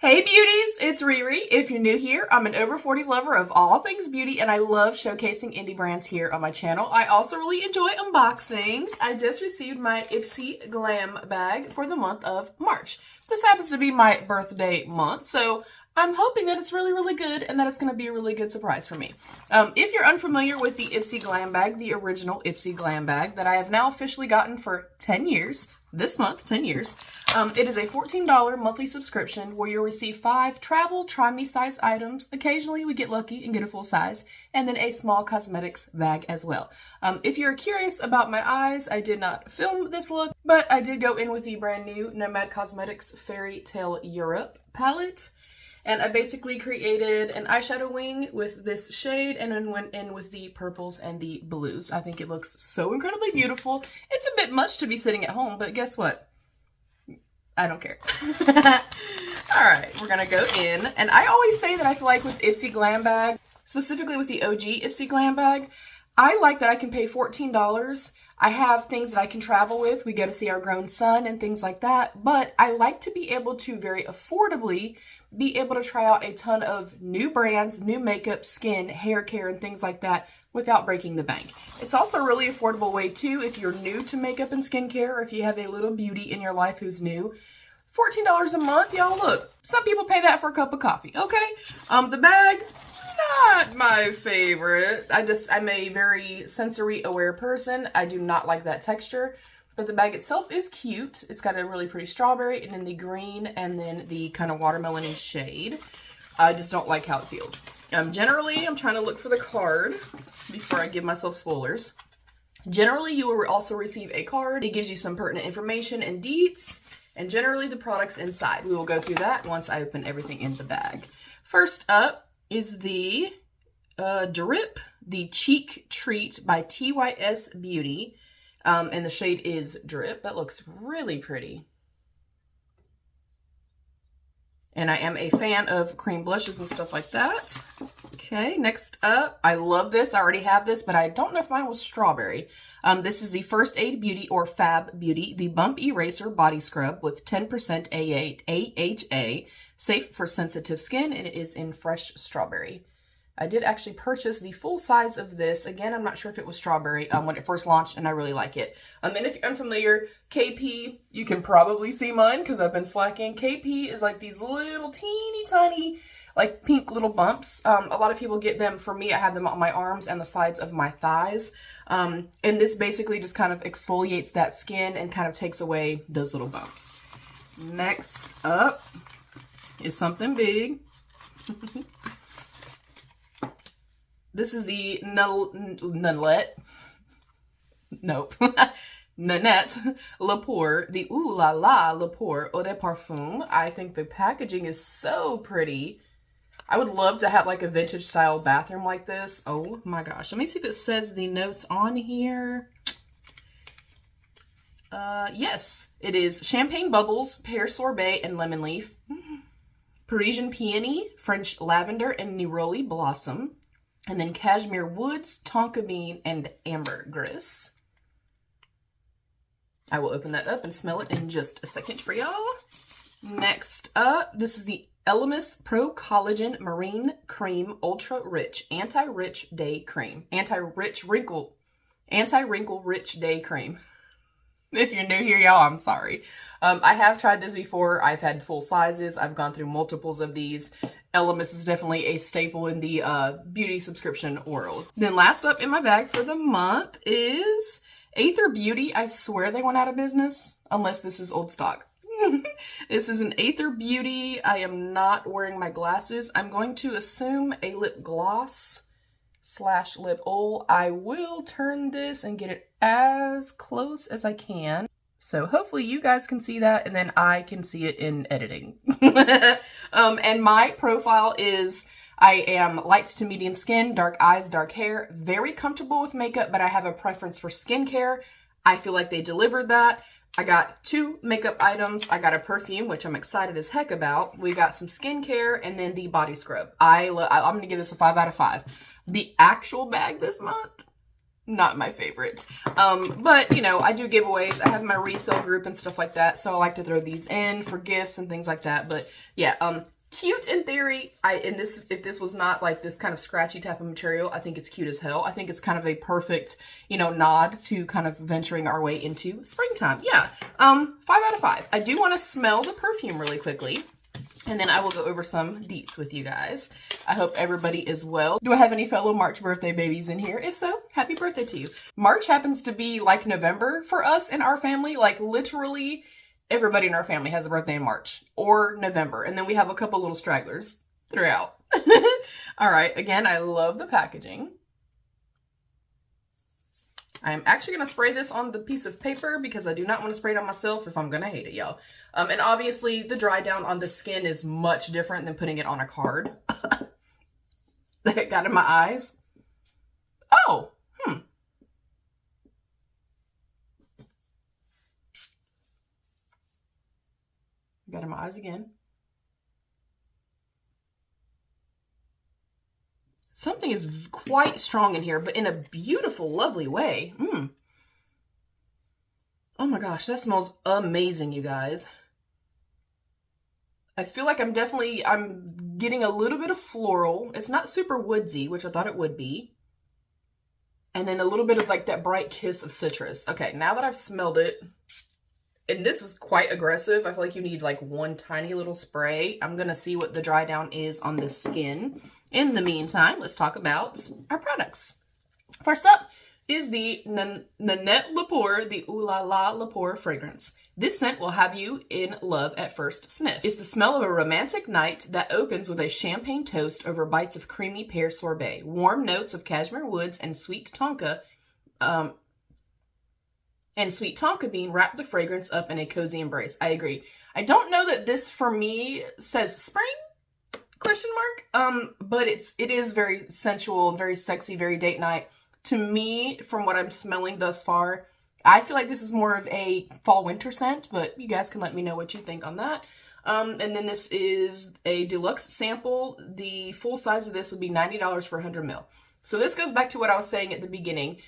Hey beauties, it's Riri. If you're new here, I'm an over 40 lover of all things beauty and I love showcasing indie brands here on my channel. I also really enjoy unboxings. I just received my Ipsy Glam bag for the month of March. This happens to be my birthday month, so I'm hoping that it's really good and that it's going to be a really good surprise for me. If you're unfamiliar with the Ipsy Glam bag, the original Ipsy Glam bag that I have now officially gotten for 10 years, this month, 10 years. It is a $14 monthly subscription where you'll receive 5 travel try-me size items. Occasionally we get lucky and get a full size, and then a small cosmetics bag as well. If you're curious about my eyes, I did not film this look, but I did go in with the brand new NOMAD Cosmetics Fairy Tale Europe palette. And I basically created an eyeshadow wing with this shade and then went in with the purples and the blues. I think it looks so incredibly beautiful. It's a bit much to be sitting at home, but guess what? I don't care. Alright, we're gonna go in. And I always say that I feel like with Ipsy Glam bag, specifically with the OG Ipsy Glam bag, I like that I can pay $14. I have things that I can travel with. We go to see our grown son and things like that. But I like to be able to very affordably be able to try out a ton of new brands, new makeup, skin, hair care, and things like that without breaking the bank. It's also a really affordable way too if you're new to makeup and skincare, or if you have a little beauty in your life who's new. $14 a month, y'all, look. Some people pay that for a cup of coffee, okay? The bag, not my favorite. I'm a very sensory aware person. I do not like that texture. But the bag itself is cute. It's got a really pretty strawberry and then the green and then the kind of watermelon-y shade. I just don't like how it feels. Generally, I'm trying to look for the card before I give myself spoilers. Generally, you will also receive a card. It gives you some pertinent information and deets, and generally the products inside. We will go through that once I open everything in the bag. First up is the Drip, the Cheek Treat by TYS Beauty. And the shade is Drip. That looks really pretty. And I am a fan of cream blushes and stuff like that. Okay, next up, I love this. I already have this, but I don't know if mine was strawberry. This is the First Aid Beauty or Fab Beauty, the Bump Eraser Body Scrub with 10% AHA, safe for sensitive skin, and it is in fresh strawberry. I did actually purchase the full size of this. Again, I'm not sure if it was strawberry when it first launched, and I really like it. And if you're unfamiliar, KP, you can probably see mine because I've been slacking. KP is like these little teeny tiny, like pink little bumps. A lot of people get them. For me, I have them on my arms and the sides of my thighs. And this basically just kind of exfoliates that skin and kind of takes away those little bumps. Next up is something big. This is the Nanette Le Pour, the Ooh La La Le Pour Eau de Parfum. I think the packaging is so pretty. I would love to have like a vintage style bathroom like this. Oh my gosh. Let me see if it says the notes on here. Yes, it is champagne bubbles, pear sorbet, and lemon leaf. Parisian peony, French lavender, and neroli blossom. And then cashmere woods, tonka bean, and ambergris. I will open that up and smell it in just a second for y'all. Next up, this is the Elemis Pro Collagen Marine Cream Ultra Rich Anti-Rich Day Cream. Anti-wrinkle rich day cream. If you're new here, y'all, I'm sorry. I have tried this before. I've had full sizes. I've gone through multiples of these. Elemis is definitely a staple in the beauty subscription world. Then last up in my bag for the month is Aether Beauty. I swear they went out of business, unless this is old stock. This is an Aether Beauty. I am not wearing my glasses. I'm going to assume a lip gloss / lip oil. I will turn this and get it as close as I can. So hopefully you guys can see that, and then I can see it in editing. And my profile is, I am light to medium skin, dark eyes, dark hair, very comfortable with makeup, but I have a preference for skincare. I feel like they delivered that. I got 2 makeup items. I got a perfume, which I'm excited as heck about. We got some skincare, and then the body scrub. I'm going to give this a 5 out of 5. The actual bag this month, not my favorite. But, you know, I do giveaways. I have my resale group and stuff like that, so I like to throw these in for gifts and things like that. But, yeah, cute in theory. If this was not like this kind of scratchy type of material, I think it's cute as hell. I think it's kind of a perfect, you know, nod to kind of venturing our way into springtime. Yeah, 5 out of 5. I do want to smell the perfume really quickly, and then I will go over some deets with you guys. I hope everybody is well. Do I have any fellow March birthday babies in here? If so, happy birthday to you. March happens to be like November for us in our family. Like literally everybody in our family has a birthday in March or November. And then we have a couple little stragglers throughout. All right. Again, I love the packaging. I'm actually going to spray this on the piece of paper because I do not want to spray it on myself if I'm going to hate it, y'all. And obviously the dry down on the skin is much different than putting it on a card. That got in my eyes. Oh, got in my eyes again. Something is quite strong in here, but in a beautiful, lovely way. Oh my gosh, that smells amazing, you guys. I feel like I'm getting a little bit of floral. It's not super woodsy, which I thought it would be. And then a little bit of like that bright kiss of citrus. Okay, now that I've smelled it, and this is quite aggressive. I feel like you need like one tiny little spray. I'm going to see what the dry down is on the skin. In the meantime, let's talk about our products. First up is the Nanette Lepore, the Ooh La La Lepore fragrance. This scent will have you in love at first sniff. It's the smell of a romantic night that opens with a champagne toast over bites of creamy pear sorbet. Warm notes of cashmere woods and sweet tonka bean wrap the fragrance up in a cozy embrace. I agree. I don't know that this for me says spring? Question mark. But it is very sensual, very sexy, very date night. To me, from what I'm smelling thus far, I feel like this is more of a fall winter scent, but you guys can let me know what you think on that. And then this is a deluxe sample. The full size of this would be $90 for 100 ml. So this goes back to what I was saying at the beginning.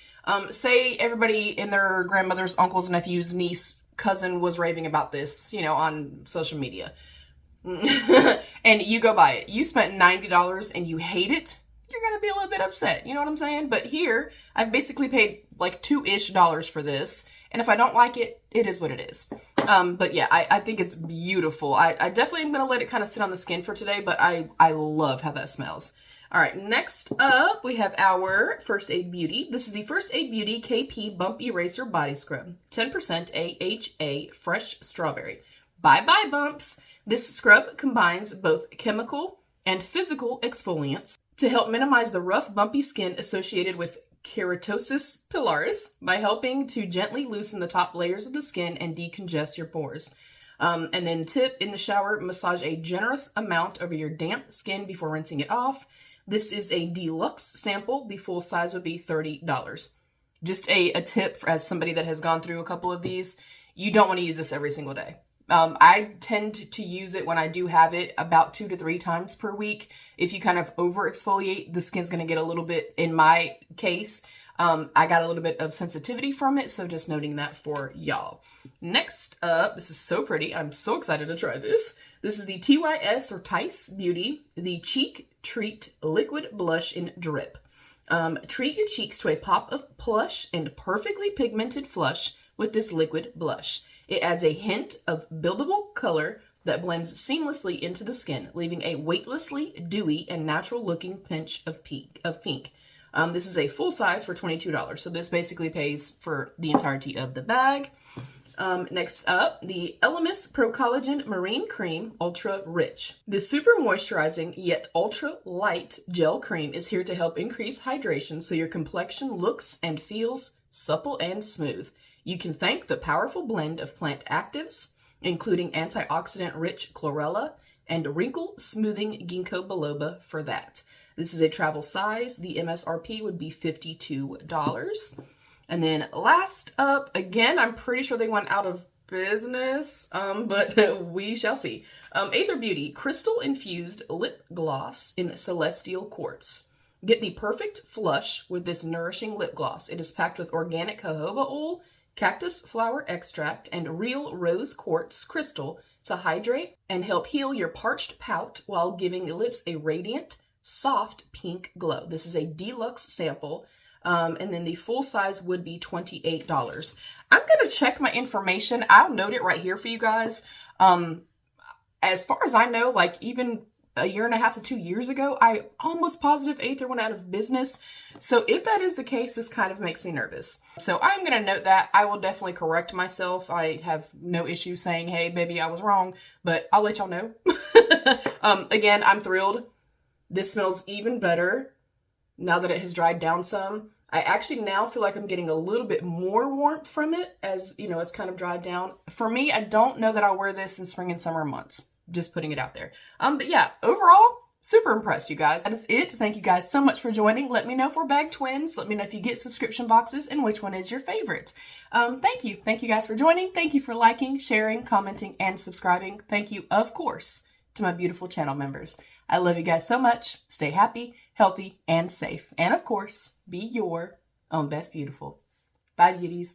Say everybody and their grandmother's, uncles, nephews, niece, cousin was raving about this, you know, on social media. And you go buy it. You spent $90 and you hate it. You're going to be a little bit upset. You know what I'm saying? But here, I've basically paid like $2-ish for this. And if I don't like it, it is what it is. But yeah, I think it's beautiful. I definitely am going to let it kind of sit on the skin for today, but I love how that smells. All right, next up, we have our First Aid Beauty. This is the First Aid Beauty KP Bump Eraser Body Scrub. 10% AHA Fresh Strawberry. Bye-bye bumps. This scrub combines both chemical and physical exfoliants to help minimize the rough, bumpy skin associated with keratosis pilaris by helping to gently loosen the top layers of the skin and decongest your pores. And then tip, in the shower, massage a generous amount over your damp skin before rinsing it off. This is a deluxe sample. The full size would be $30. Just a tip as somebody that has gone through a couple of these. You don't want to use this every single day. I tend to use it when I do have it about 2 to 3 times per week. If you kind of over exfoliate, the skin's going to get a little bit, in my case, I got a little bit of sensitivity from it. So just noting that for y'all. Next up, this is so pretty. I'm so excited to try this. This is the TYS or Tice Beauty, the Cheek Treat Liquid Blush in Drip. Treat your cheeks to a pop of plush and perfectly pigmented flush with this liquid blush. It adds a hint of buildable color that blends seamlessly into the skin, leaving a weightlessly dewy and natural-looking pinch of pink. This is a full size for $22, so this basically pays for the entirety of the bag. Next up, the Elemis Pro Collagen Marine Cream Ultra Rich. This super moisturizing yet ultra light gel cream is here to help increase hydration so your complexion looks and feels supple and smooth. You can thank the powerful blend of plant actives, including antioxidant-rich chlorella and wrinkle-smoothing ginkgo biloba for that. This is a travel size. The MSRP would be $52. And then last up, again, I'm pretty sure they went out of business, but we shall see. Aether Beauty Crystal Infused Lip Gloss in Celestial Quartz. Get the perfect flush with this nourishing lip gloss. It is packed with organic jojoba oil, cactus flower extract, and real rose quartz crystal to hydrate and help heal your parched pout while giving lips a radiant, soft pink glow. This is a deluxe sample, and then the full size would be $28. I'm going to check my information. I'll note it right here for you guys. As far as I know, like even a year and a half to 2 years ago, I almost positive Aether went out of business. So if that is the case, this kind of makes me nervous. So I'm going to note that. I will definitely correct myself. I have no issue saying, hey, baby, I was wrong, but I'll let y'all know. Again, I'm thrilled. This smells even better now that it has dried down some. I actually now feel like I'm getting a little bit more warmth from it as, you know, it's kind of dried down. For me, I don't know that I'll wear this in spring and summer months. Just putting it out there. But yeah, overall, super impressed, you guys. That is it. Thank you guys so much for joining. Let me know if we're bag twins. Let me know if you get subscription boxes and which one is your favorite. Thank you. Thank you guys for joining. Thank you for liking, sharing, commenting, and subscribing. Thank you, of course, to my beautiful channel members. I love you guys so much. Stay happy, healthy, and safe. And of course, be your own best beautiful. Bye, beauties.